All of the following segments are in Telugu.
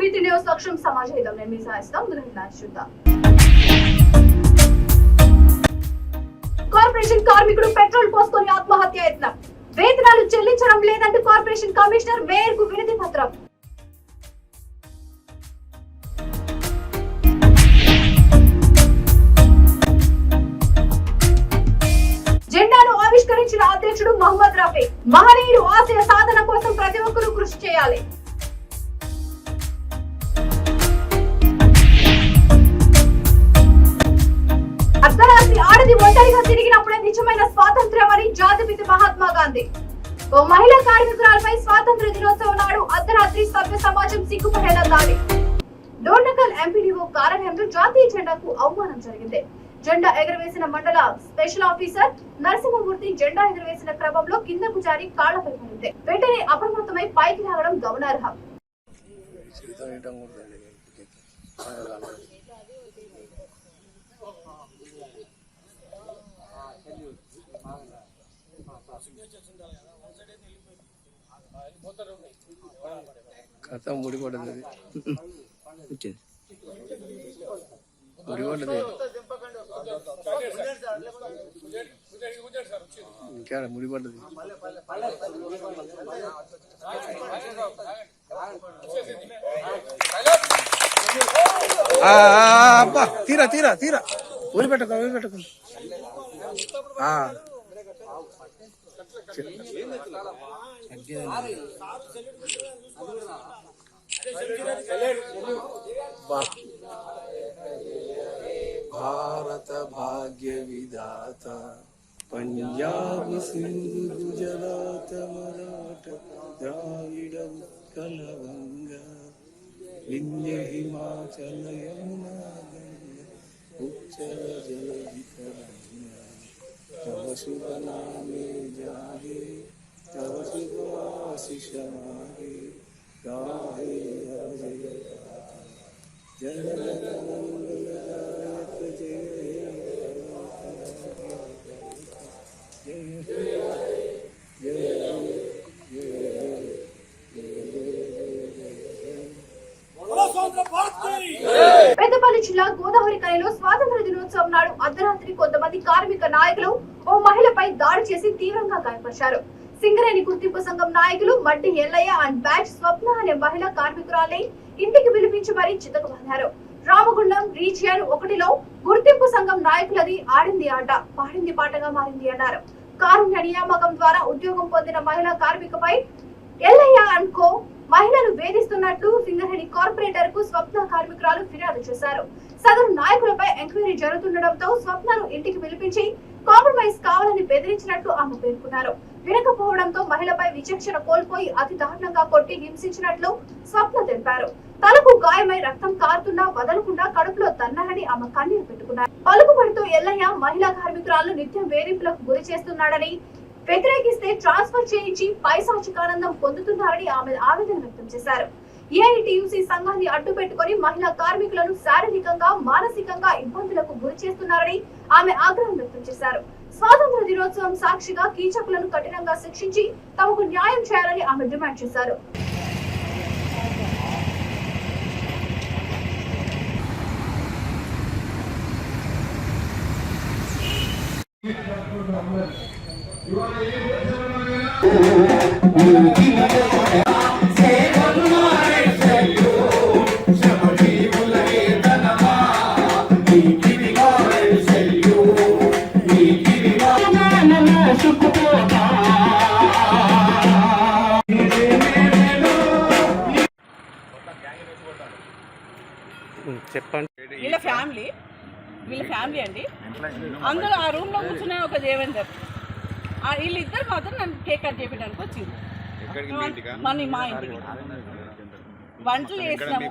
వీటి న్యూస్ లక్ష్యం సమాజహితం నిర్మిస్తాం. చూద్దాం. కార్పొరేషన్ కార్మికుడు పెట్రోల్ పోసుకొని ఆత్మహత్య యత్నం. వేతనాలు చెల్లించడం లేదంటూ కార్పొరేషన్ కమిషనర్ మేయర్ కు వినతి పత్రం. జెండాను ఆవిష్కరించిన అధ్యక్షుడు మహమ్మద్ రఫీ. మహనీయుడు ఆశయ సాధన కోసం ప్రతి ఒక్కరూ కృషి చేయాలి. అర్ధరాత్రి ఆడది ఒంటరిగా తిరిగినప్పుడే నిజమైన స్వాతంత్ర్యం అని జాతిపిత మహాత్మా గాంధీ. ఓ మహిళా కార్మికురాలపై స్వాతంత్ర దినోత్సవం నాడు అర్ధరాత్రి సభ్య సమాజం సిగ్గుపడేలా దాడి. డోర్నకల్ ఎంపీడీఓ కార్యాలయంలో జాతీయ జెండాకు అవమానం జరిగింది. జెండా ఎగరవేసిన మండల స్పెషల్ ఆఫీసర్ నరసింహమూర్తి జెండా ఎగరవేసిన క్రమంలో కిందకు జారి కాళ్లపై పడింది. వెంటనే అప్రమత్తమై పైకి లాగడం గమనార్హం. కథ ముడిపడ్డది ముడిపడ్డది ఇంకా ముడిపడ్డది. అబ్బా తీరా తీరా తీరా వదిలిపెట్టకు వదిలిపెట్టకు. భారత భాగ్య విధాత పంజాబ్ సింధు గుజరాత మరాఠ ద్రావిడ ఉత్కల వంగ వింధ్య హిమాచల యమునా ఉచ్చల జలధి తరంగ తవ శుభ నామే జాగే तव शुभ आशीष मागे गाहे जय जय मंगलदायक जय పెద్దపల్లి జిల్లా గోదావరి కనిలో స్వాతంత్ర దినోత్సవం నాడు అర్ధరాత్రి కొంతమంది కార్మిక నాయకులు ఓ మహిళపై దాడి చేసి తీవ్రంగా గాయపరిచారు. సింగరేణి గుర్తింపు సంఘం నాయకులు మడ్డి ఎల్లయ్య అండ్ బ్యాచ్ స్వప్న అనే మహిళా కార్మికురాల్ని ఇంటికి పిలిపించి మరీ చితకబడ్డారు. రామగుండం రీజియన్ 1లో గుర్తింపు సంఘం నాయకులది ఆడింది ఆట పాడింది పాటగా మారింది అన్నారు. కారుణ్య నియామకం ద్వారా ఉద్యోగం పొందిన మహిళా కార్మికపై ఎల్లయ్య అండ్ కో మహిళలు వేధిస్తున్నట్లు సింగరేణి కార్పొరేటర్ కు స్వప్న కార్మికురాలు ఫిర్యాదు చేశారు. సదరు నాయకులపై ఎంక్వైరీ జరుగుతుండటంతో స్వప్నను ఇంటికి పిలిపించి కాంప్రమైజ్ కావాలని బెదిరించినట్లు ఆమె పేర్కొన్నారు. వినకపోవడంతో మహిళపై విచక్షణ కోల్పోయి అతి దారుణంగా కొట్టి హింసించినట్లు స్వప్న తెలిపారు. తలకు గాయమై రక్తం కారుతున్నా వదలకుండా కడుపులో తన్నారని ఆమె కన్నీరు పెట్టుకున్నారు. పలుకుబడితో ఎల్లయ్య మహిళా కార్మికురాలను నిత్యం వేధింపులకు గురి చేస్తున్నాడని, వ్యతిరేకిస్తే ట్రాన్స్ఫర్ చేయించి పైశాచికానందం పొందుతున్నారని ఆమె ఆవేదన వ్యక్తం చేశారు. ఏఐటియుసి సంఘాన్ని అడ్డు పెట్టుకుని మహిళా కార్మికులను శారీరకంగా మానసికంగా ఇబ్బందులకు గురి చేస్తున్నారని ఆమె ఆగ్రహం వ్యక్తం చేశారు. స్వాతంత్ర దినోత్సవం సాక్షిగా కీచకులను కఠినంగా శిక్షించి తమకు న్యాయం చేయాలని ఆమె డిమాండ్ చేశారు. చెప్పండి. వీళ్ళ ఫ్యామిలీ అండి. అందులో ఆ రూమ్ లో కూర్చున్న ఒక దేవేందర్, వీళ్ళిద్దరు మాత్రం నన్ను కేక్ కట్ చేయడానికి వచ్చింది. మా ఇంటికి వంటలు చేసినాము,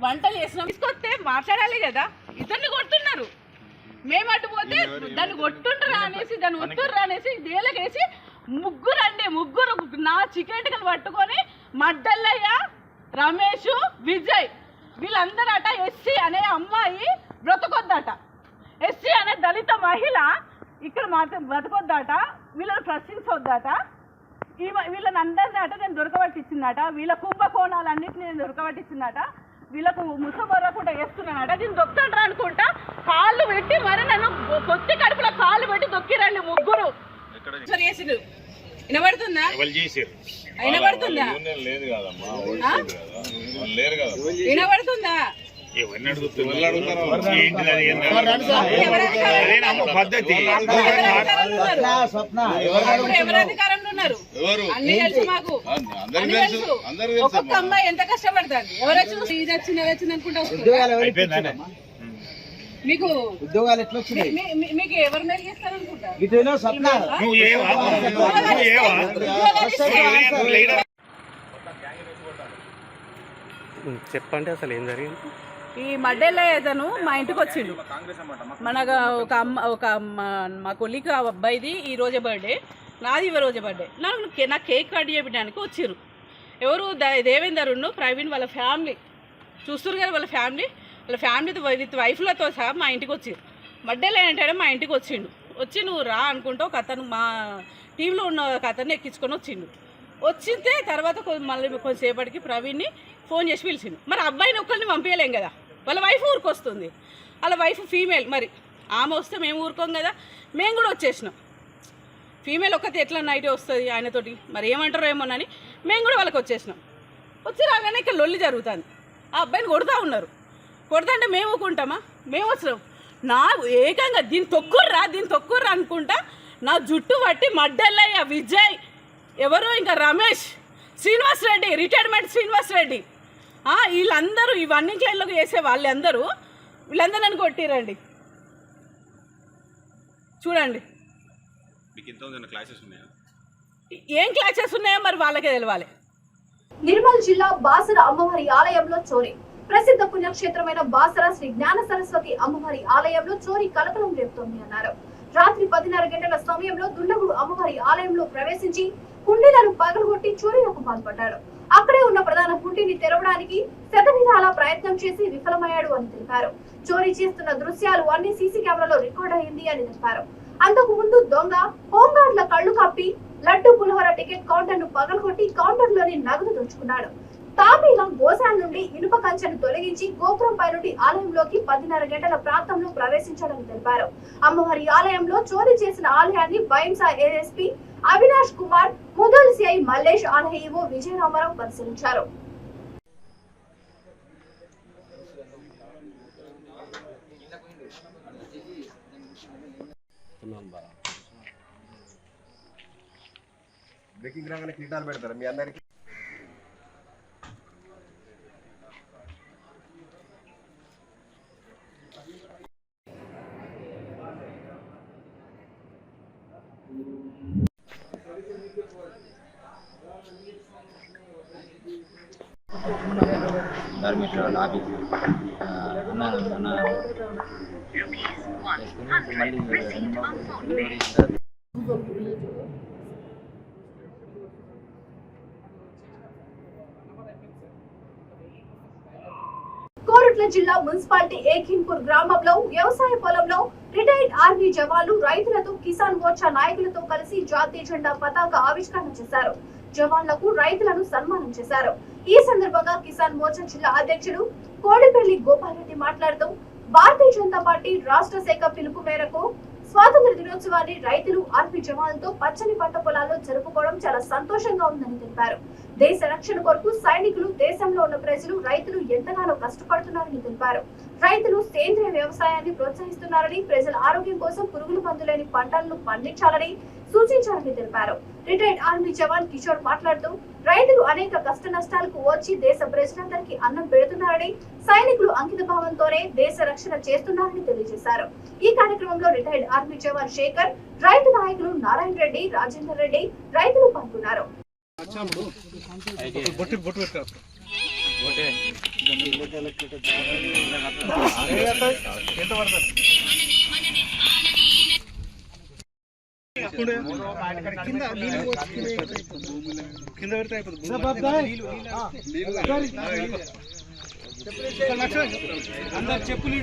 వంటలు చేసినాం. తీసుకొస్తే మాట్లాడాలి కదా, ఇద్దరిని కొడుతున్నారు. మేము అటు పోతే దాన్ని కొట్టుండ్రా అనేసి దాన్ని ఒత్తుర్రా అనేసి దేలకేసి ముగ్గురు నా చికెన్లు పట్టుకొని మడ్డల్లయ్య, రమేష్, విజయ్ వీళ్ళందరూ అట ఎస్సీ అనే అమ్మాయి బ్రతకొద్దట, ఎస్సీ అనే దళిత మహిళ ఇక్కడ మాత్రం బ్రతకొద్దట, వీళ్ళని ప్రశ్నించొద్దట. వీళ్ళని అందరినీ అట నేను దొరకబట్టించిందట, వీళ్ళ కుంభకోణాలన్నింటినీ నేను దొరకబట్టించిందట, వీళ్ళకు ముసబొరకుండా వేస్తున్నానట, నేను దొక్కుతాను అనుకుంటా కాళ్ళు పెట్టి మరి నన్ను కొత్త కడుపులో కాళ్ళు పెట్టి దొక్కిరండి ముగ్గురు. వినబడుతుందా? వినబడుతుందా? వినబడుతుందా? పద్ధతి ఎవరు అధికారంలో ఉన్నారు? అన్ని తెలుసు మాకు, అన్ని తెలుసు. ఒక్కొక్క అమ్మాయి ఎంత కష్టపడతారు. ఎవరు వచ్చి ఇది వచ్చింది అది వచ్చింది అనుకుంటా వస్తుంది. మీకు ఉద్యోగాలు ఎట్లా వచ్చినాయి? మీకు ఎవరు మెరిగిస్తారు అనుకుంటారు? చెప్పండి అసలు ఏం జరిగింది? ఈ మడ్డెల్లో ఏదను మా ఇంటికి వచ్చిండు. మనకు ఒక మా కొలికి అబ్బాయిది ఈ రోజే బర్త్డే, నాది ఈ రోజే బర్త్డే. నా కేక్ కట్ చేయడానికి వచ్చిర్రు. ఎవరు? దేవేందరును ప్రవీణ్ వాళ్ళ ఫ్యామిలీ చూస్తున్నారు కదా, వాళ్ళ ఫ్యామిలీతో విత్ వైఫ్లతో సహా మా ఇంటికి వచ్చిర్రు. మడ్డెల్లో ఏంటంటే మా ఇంటికి వచ్చిండు. వచ్చి నువ్వు రా అనుకుంటా ఒక అతను మా టీంలో ఉన్న ఒక అతన్ని ఎక్కించుకొని వచ్చిండు. వచ్చితే తర్వాత మళ్ళీ కొంతసేపటికి ప్రవీణ్ని ఫోన్ చేసి పిలిచిండు. మరి అబ్బాయిని ఒక్కరిని పంపించలేం కదా, వాళ్ళ వైఫ్ ఊరికి వస్తుంది. వాళ్ళ వైఫ్ ఫీమేల్, మరి ఆమె వస్తే మేము ఊరుకోం కదా, మేము కూడా వచ్చేసినాం. ఫీమేల్ ఒక్కటి ఎట్లా నైట్ వస్తుంది ఆయనతోటి, మరి ఏమంటారో ఏమోనని మేము కూడా వాళ్ళకి వచ్చేసినాం. వచ్చి రాగానే ఇక్కడ లొల్లి జరుగుతుంది. ఆ అబ్బాయిని కొడుతూ ఉన్నారు. కొడతాంటే మేము ఊరుకుంటామా? మేము వచ్చినాం. నా ఏకంగా దీన్ని తొక్కుర్రా అనుకుంటా నా జుట్టు పట్టి మడ్డల్లయ్య, విజయ్, ఎవరు ఇంకా రమేష్, శ్రీనివాస్ రెడ్డి, రిటైర్మెంట్ శ్రీనివాస్ రెడ్డి, వీళ్ళందరూ ఇవన్నీ క్లైన్లోకి వేసే వాళ్ళందరూ వీళ్ళందరూ నన్ను కొట్టిరండి. చూడండి ఏం క్లాసెస్ ఉన్నాయో మరి వాళ్ళకే తెలవాలి. నిర్మల్ జిల్లా బాసర అమ్మవారి ఆలయంలో చోరీ. ప్రసిద్ధ పుణ్యక్షేత్రమైన బాసర శ్రీ జ్ఞాన సరస్వతి అమ్మవారి ఆలయంలో చోరీ కలకలం రేపుతోంది అన్నారు. రాత్రి 10:30 గంటల సమయంలో దుండగుడు అమ్మవారి ఆలయంలో ప్రవేశించి కుండీలను పగలగొట్టి చోరీలకు పాల్పడ్డాడు. అక్కడే ఉన్న ప్రధాన కుండీని తెరవడానికి శతవిధాల ప్రయత్నం చేసి విఫలమయ్యాడు అని తెలిపారు. చోరీ చేస్తున్న దృశ్యాలు అన్ని సీసీ కెమెరాలో రికార్డ్ అయింది అని తెలిపారు. అంతకు ముందు దొంగ హోంగార్డ్ల కళ్లు కప్పి లడ్డు పులిహోర టికెట్ కౌంటర్ ను పగలగొట్టి కౌంటర్ లోని నగదు దోచుకున్నాడు. తాపీగా గోశాల నుండి ఇనుప కంచెను తొలగించి గోపురంపై నుండి ఆలయంలోకి 10:30 గంటల ప్రాంతంలో ప్రవేశించాడని తెలిపారు. అమ్మవారి ఆలయంలో చోరీ చేసిన ఆలయాన్ని బైంసా ఏఎస్పీ అవినాష్ కుమార్, ముదల్ సిఐ మల్లేష్, ఆలయ ఈవో విజయరామారావు పరిశీలించారు. బ్రేకింగ్ రాగానే కిరీటాలు పెడతారు మీ అందరికి. ధర్మేశ్వర ఆఫీస్ మళ్ళీ కోరుట్ల జిల్లా మున్సిపాలిటీ ఏకిన్పూర్ గ్రామంలో వ్యవసాయ పొలంలో రిటైర్డ్ ఆర్మీ జవాన్లు రైతులతో కిసాన్ మోర్చా నాయకులతో కలిసి జాతీయ జెండా పతాక ఆవిష్కరణ చేశారు. జవాన్లకు రైతులను సన్మానం చేశారు. ఈ సందర్భంగా కిసాన్ మోర్చా జిల్లా అధ్యక్షుడు కోడిపల్లి గోపాల్ రెడ్డి మాట్లాడుతూ భారతీయ జనతా పార్టీ రాష్ట్ర శాఖ పిలుపు మేరకు స్వాతంత్ర దినోత్సవాన్ని రైతులు ఆర్మీ జవాన్లతో పచ్చని పంట పొలాల్లో జరుపుకోవడం చాలా సంతోషంగా ఉందని తెలిపారు. దేశ రక్షణ కొరకు సైనికులు, దేశంలో ఉన్న ప్రజలు, రైతులు ఎంతగానో కష్టపడుతున్నారని తెలిపారు. రైతులు సేంద్రియ వ్యవసాయాన్ని ప్రోత్సహిస్తున్నారని, ప్రజల ఆరోగ్యం కోసం పురుగుల మందు లేని పంటలను పండించాలని సూచించారని తెలిపారు. రిటైర్డ్ ఆర్మీ జవాన్ కిషోర్ మాట్లాడుతూ రైతులు అనేక కష్ట నష్టాలకు వచ్చి దేశ ప్రజలందరికీ అన్నం పెడుతున్నారని, సైనికులు అంకిత భావంతోనే దేశ రక్షణ చేస్తున్నారని తెలియజేశారు. ఈ కార్యక్రమంలో రిటైర్డ్ ఆర్మీ జవాన్ శేఖర్, రైతు నాయకులు నారాయణ రెడ్డి, రాజేందర్ రెడ్డి రైతులు పాల్గొన్నారు. కింద పెడితే అయిపోతుంది. అందరు చెప్పులు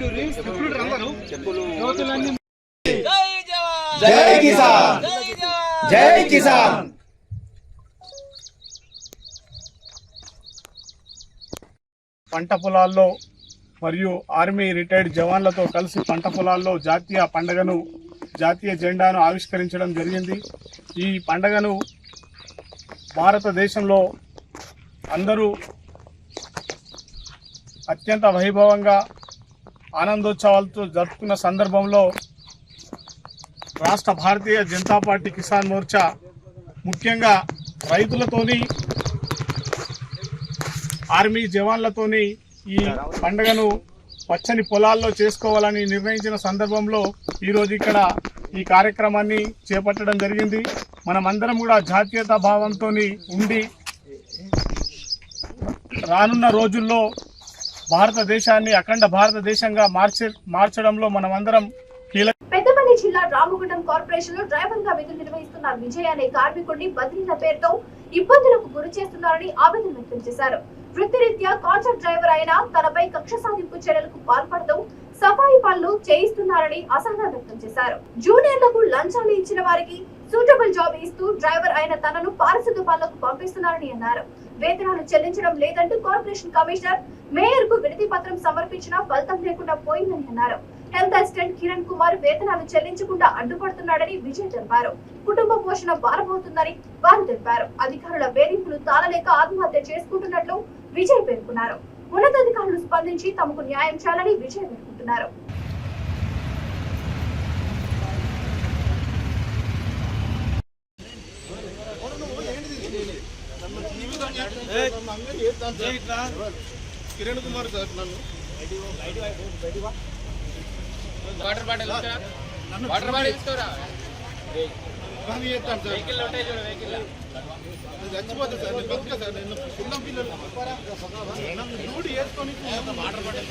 అందరూ చెప్పులు. జై కిసాన్, జై కిసాన్. పంట పొలాల్లో మరియు ఆర్మీ రిటైర్డ్ జవాన్లతో కలిసి పంట పొలాల్లో జాతీయ పండుగను జాతీయ జెండాను ఆవిష్కరించడం జరిగింది. ఈ పండుగను భారతదేశంలో అందరూ అత్యంత వైభవంగా ఆనందోత్సవాలతో జరుపుకున్న సందర్భంలో రాష్ట్ర భారతీయ జనతా పార్టీ కిసాన్ మోర్చా ముఖ్యంగా రైతులతోని ఆర్మీ జవాన్లతోని ఈ పండుగను పచ్చని పొలాల్లో చేసుకోవాలని నిర్ణయించిన సందర్భంలో ఈరోజు ఇక్కడ ఈ కార్యక్రమాన్ని చేపట్టడం జరిగింది. మనమందరం కూడా జాతీయతా భావంతో ఉండి రానున్న రోజుల్లో భారతదేశాన్ని అఖండ భారతదేశంగా మార్చడంలో మనమందరం పెద్దపల్లి జిల్లా రామగుండం కార్పొరేషన్ లో డ్రైవర్ గా విధులు నిర్వహిస్తున్న విజయ్ అనే కార్మికుడిని బదిలీల పేరుతో ఇబ్బందులకు గురి చేస్తున్నారని ఆవేదన వ్యక్తం చేశారు. వృత్తిరీత్యా కాంట్రాక్ట్ డ్రైవర్ అయినా తనపై కక్ష సాధింపు చర్యలకు పాల్పడుతూ సఫాయి పనులు చేయిస్తున్నారని అసహనం వ్యక్తం చేశారు. జూనియర్లకు లంచాలు ఇచ్చిన వారికి సూటబుల్ జాబ్ ఇస్తూ డ్రైవర్ అయిన తనను పారిశుద్ధ పనులకు పంపిస్తున్నారని అన్నారు. వేతనాలు చెల్లించడం లేదంటూ కార్పొరేషన్ కమిషనర్ మేయర్ కు వినతి పత్రం సమర్పించినా ఫలితం లేకుండా పోయిందని అన్నారు. హెల్త్ అసిస్టెంట్ కిరణ్ కుమార్ వేతనాలు చెల్లించకుండా అడ్డుపడుతున్నాడని విజయ్ తెలిపారు. కుటుంబ పోషణ భారమవుతుందని వారు తెలిపారు. అధికారుల వేధింపులు తాళలేక ఆత్మహత్య చేసుకుంటున్నట్లు విజయ్ పేర్కొన్నారు. ఉన్నతాధికారులు స్పందించి తమకు న్యాయం చేయాలని విజయ్ పేర్కొంటున్నారు. కిరణ్ కుమార్ సార్ నన్ను వాటర్ బాటిల్ ఇస్తారా చేస్తాను సార్. చచ్చిపోతా సార్, నేను బతుక సార్. నేను చిన్న పిల్లలు నన్ను డ్యూటీ చేసుకొని వాటర్ బాటిల్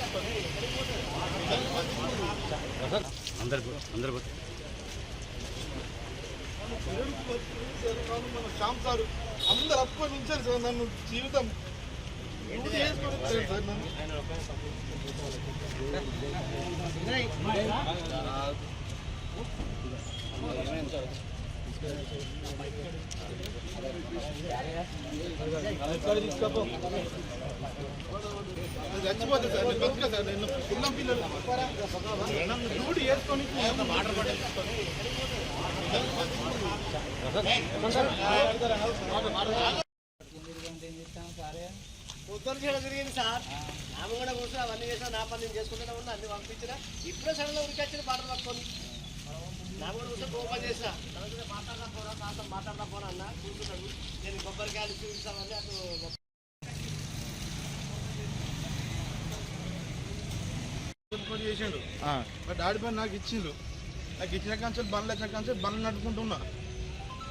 మన శ్యామ్ సార్ అందరు అప్పటి నుంచారు సార్. నన్ను జీవితం డ్యూటీ చేసుకొని వచ్చారు సార్. నన్ను చచ్చిపోతా సార్, నేను బతుక సార్. నేను చిన్న పిల్లలు నన్ను డ్యూటీ చేసుకొని వాటర్ బాటిల్ పొద్దున చేయడం జరిగింది సార్. ఆమె కూడా కూర్చొని అవన్నీ చేసినా నా పని నేను చేసుకుంటూనే ఉన్నా. అన్ని పంపించిన ఇప్పుడే సడన్గా ఉరికి వచ్చిన పాటలు పట్టుకొని నా కూడా కూర్చొని ఓపెన్ చేసిన మాట్లాడదా పోరా కాస్త మాట్లాడదా పోరా అన్న కూర్చున్నాడు. నేను కొబ్బరికాయలు చూపిస్తామని అటు చేసిండు. మా డాడీ పని నాకు ఇచ్చిండు. నాకు ఇచ్చిన కాన్సెప్ట్ బండ్లు వచ్చిన కాన్సెప్ట్ బండ్లు నడుపుకుంటున్నా.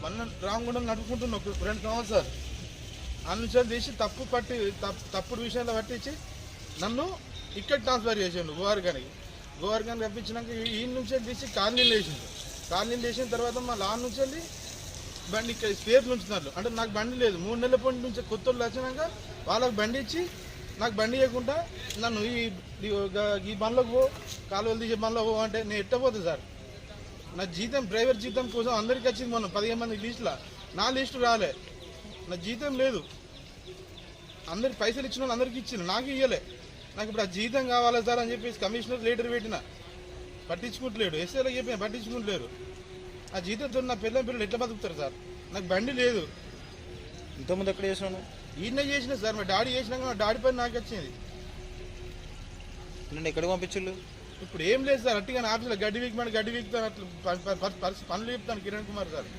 బండ్లు రామగుండం నడుపుకుంటున్నా. 2 సంవత్సరాలు సార్ అందుచేత తీసి తప్పుడు విషయాల్లో పట్టించి నన్ను ఇక్కడ ట్రాన్స్ఫర్ చేసిండు గోవర్గానికి రప్పించినాక ఈ నుంచి తీసి కాలనీలు వేసిండు. కాలనీలు వేసిన తర్వాత మా లాన్ నుంచి వెళ్ళి బండి ఇక్కడ స్పేర్ ఉంచుతున్నారు. అంటే నాకు బండి లేదు. 3 నెలల పాటు నుంచి కొత్త వాళ్ళు వచ్చినాక వాళ్ళకి బండి ఇచ్చి నాకు బండి ఇవ్వకుండా నన్ను ఈ బండ్లకు పో, కాలువలు తీసే బండ్లో పో అంటే నేను ఎట్టపోతుంది సార్. నా జీతం డ్రైవర్ జీతం కోసం అందరికీ వచ్చింది. మొన్న 15 మంది లిస్టులో నా లిస్టు రాలే. నా జీతం లేదు. అందరికి పైసలు ఇచ్చిన వాళ్ళు అందరికీ ఇచ్చిన, నాకు ఇవ్వలే. నాకు ఇప్పుడు ఆ జీతం కావాలా సార్ అని చెప్పేసి కమిషనర్ లెటర్ పెట్టిన, పట్టించుకుంటలేడు. ఎస్ఐలకు చెప్పిన పట్టించుకుంటలేరు. ఆ జీతంతో నా పిల్లలు ఎట్లా బతుకుతారు సార్? నాకు బండి లేదు. ఇంతకుముందు ఎక్కడ చేసినాను? ఈయన చేసిన సార్. మా డాడీ చేసినాక మా డాడీ పని నాకు వచ్చింది. నన్ను ఎక్కడికి పంపించు? ఇప్పుడు ఏం లేదు సార్. అట్టిగా ఆఫీసులో గడ్డి వీక్తాను అట్లా పనులు చెప్తాను కిరణ్ కుమార్ సార్.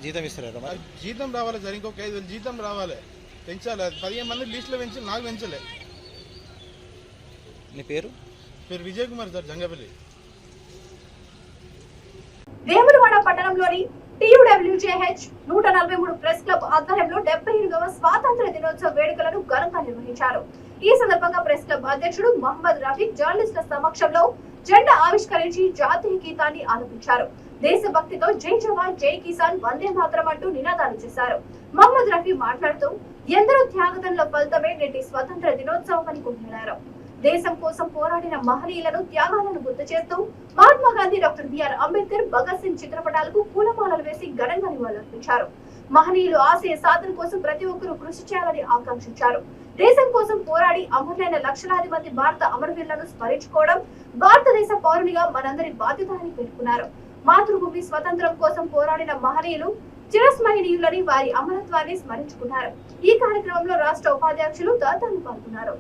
జీతం ఇస్తారా? జీతం రావాలి సార్. ఇంకొక 5,000 జీతం రావాలి, పెంచాలి. 15 మంది లిస్టులో పెంచి నాకు పెంచలే. నీ పేరు? విజయ్ కుమార్ సార్, జంగపల్లి. వేములవాడ పట్టణంలోని TUWJH 143 ప్రెస్ క్లబ్ ఆధ్వర్యంలో 78వ స్వాతంత్ర దినోత్సవ వేడుకలను ఘనంగా నిర్వహించారు. ఈ సందర్భంగా ప్రెస్ క్లబ్ అధ్యక్షుడు మహమ్మద్ రఫీక్ జర్నలిస్టుల సమక్షంలో జెండా ఆవిష్కరించి జాతీయ గీతాన్ని ఆలపించారు. దేశభక్తితో జై జవాన్ జై కిసాన్ వందే మాతరం అంటూ నినాదాలు చేశారు. మహమ్మద్ రఫీ మాట్లాడుతూ ఎందరో త్యాగదంలో ఫలితమే నేటి స్వతంత్ర దినోత్సవం అని కొనియాడారు. దేశం కోసం పోరాడిన మహనీయులను త్యాగాలను గుర్తు చేస్తూ మహాత్మా గాంధీ, డాక్టర్ బిఆర్ అంబేద్కర్, భగత్ సింగ్ చిత్రపటాలకు పూలమాలలు వేసి ఘనంగా నివాళులర్పించారు. మహనీయులు ఆశయ సాధన కోసం ప్రతి ఒక్కరూ కృషి చేయాలని ఆకాంక్షించారు. దేశం కోసం పోరాడి అమరులైన లక్షలాది మంది భారత అమరవీరులను స్మరించుకోవడం భారతదేశ పౌరునిగా మనందరి బాధ్యత అని పేర్కొన్నారు. మాతృభూమి స్వతంత్రం కోసం పోరాడిన మహనీయులు చిరస్మరణీయులని వారి అమరత్వాన్ని స్మరించుకున్నారు. ఈ కార్యక్రమంలో రాష్ట్ర ఉపాధ్యక్షులు తదితరులు పాల్గొన్నారు.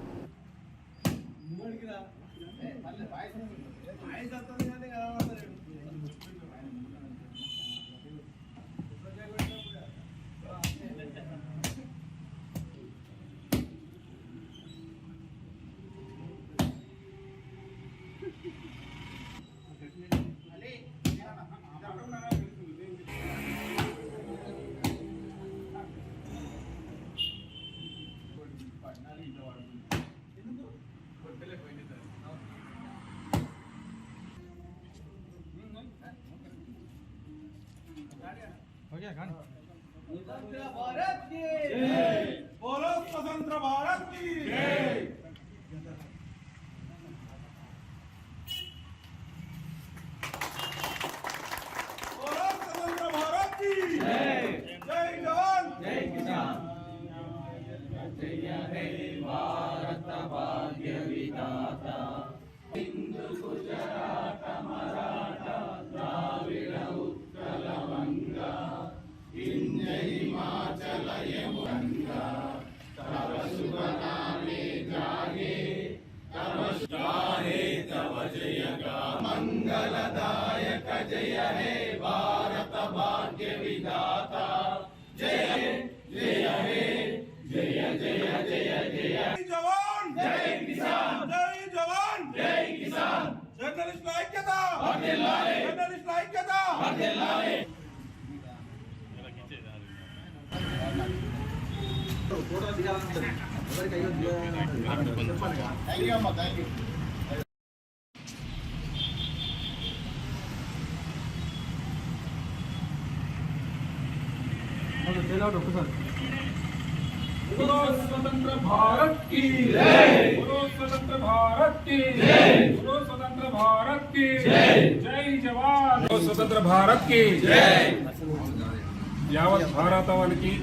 बोलो स्वतंत्र भारत की जय। बोलो स्वतंत्र भारत की जय। जय जवान जय किसान। जय हे भारत भाग्य विधाता हिंदू गुजरात मराठा द्राविड़ उत्कल बंगा विंध्य हिमाचल यमुना तव शुभ नामे जागे तव गाहे तव जय गा मंगलदायक जय हे भारत भाग्य विधाता जय हे जय जय जय जय जवान जय किसान जय जवान जय किसान जर्नलिस्ट ऐक्यता वर्धिल्लाले जर्नलिस्ट ऐक्यता वर्धिल्लाले बोलो स्वतंत्र भारत की जय। बोलो स्वतंत्र भारत की जय। बोलो स्वतंत्र भारत की जय। जय जवान बोलो स्वतंत्र भारत की जय। యావత్ భారతవానికి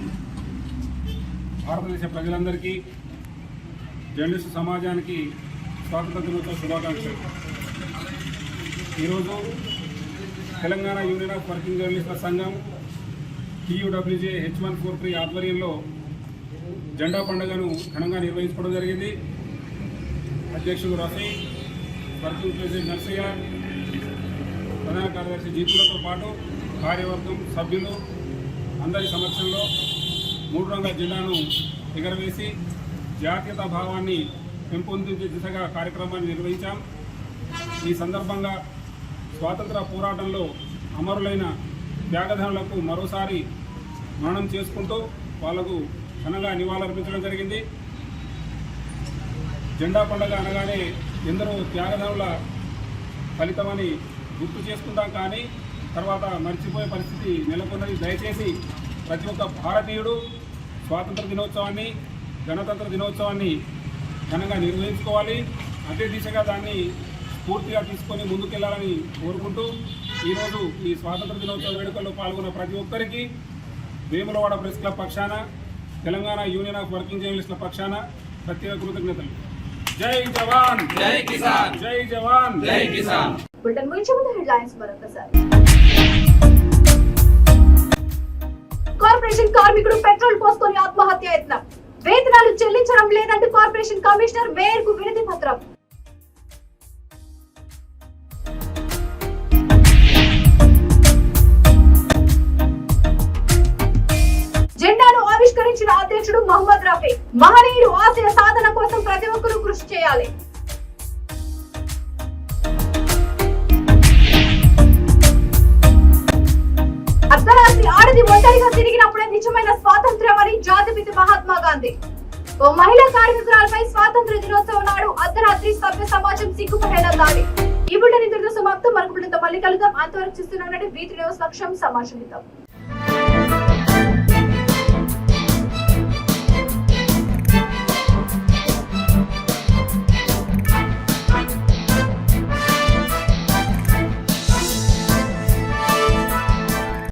భారతదేశ ప్రజలందరికీ జర్నలిస్టు సమాజానికి స్వాతంత్ర దినోత్సవ శుభాకాంక్షలు. ఈరోజు తెలంగాణ యూనియన్ ఆఫ్ వర్కింగ్ జర్నలిస్టుల సంఘం TUWJ H143 ఆధ్వర్యంలో జెండా పండుగను ఘనంగా నిర్వహించుకోవడం జరిగింది. అధ్యక్షుడు రఫీ, వర్కింగ్ ప్రెసిడెంట్ నర్సయ్య, ప్రధాన కార్యదర్శి జీతులతో పాటు కార్యవర్గం సభ్యులు అందరి సమక్షంలో 3 రంగుల జెండాను ఎగరవేసి జాతీయతా భావాన్ని పెంపొందించే దిశగా కార్యక్రమాన్ని నిర్వహించాం. ఈ సందర్భంగా స్వాతంత్ర పోరాటంలో అమరులైన త్యాగధనులకు మరోసారి మననం చేసుకుంటూ వాళ్లకు ఘనంగా నివాళులర్పించడం జరిగింది. జెండా పండుగ అనగానే ఎందరో త్యాగధనుల ఫలితమని గుర్తు చేసుకుంటాం, కానీ తర్వాత మర్చిపోయే పరిస్థితి నెలకొన్నది. దయచేసి ప్రతి ఒక్క భారతీయుడు స్వాతంత్ర దినోత్సవాన్ని, గణతంత్ర దినోత్సవాన్ని ఘనంగా నిర్వహించుకోవాలి. అదే దిశగా దాన్ని పూర్తిగా తీసుకొని ముందుకెళ్లాలని కోరుకుంటూ ఈరోజు ఈ స్వాతంత్ర దినోత్సవ వేడుకల్లో పాల్గొన్న ప్రతి ఒక్కరికి వేములవాడ ప్రెస్ క్లబ్ పక్షాన, తెలంగాణ యూనియన్ ఆఫ్ వర్కింగ్ జర్నలిస్టుల పక్షాన ప్రత్యేక కృతజ్ఞతలు. జై జవాన్ జై కిసాన్. జై జవాన్ జై కిసాన్. బులెటిన్ ముగించే ముందు హెడ్లైన్స్ మరొకసారి. కార్పొరేషన్ కార్మికుడు పెట్రోల్ పోసుకొని ఆత్మహత్య యత్నం. వేతనాలు చెల్లించడం లేదంటూ కార్పొరేషన్ కమిషనర్ మేయర్ కు వినతి పత్రం. జెండాను ఆవిష్కరించిన అధ్యక్షుడు మహమ్మద్ రఫీ, మహనీయులు ఆశయ సాధన కోసం ప్రతి ఒక్కరూ కృషి చేయాలి. అర్ధరాత్రి ఆడది ఒంటరిగా తిరిగినప్పుడే నిజమైన స్వాతంత్ర్యం అని జాతిపిత మహాత్మా గాంధీ. ఓ మహిళా కార్మికురాలపై స్వాతంత్ర దినోత్సవం నాడు అర్ధరాత్రి సభ్య సమాజం సిగ్గుపడేలా దాడి. ఈ బులెటిన్ ఇంతటితో సమాప్తం. మరొక బులెటిన్తో మళ్ళీ కలుద్దాం. అంతవరకు చూస్తున్నాం. V3 న్యూస్ లక్ష్యం సమాజం.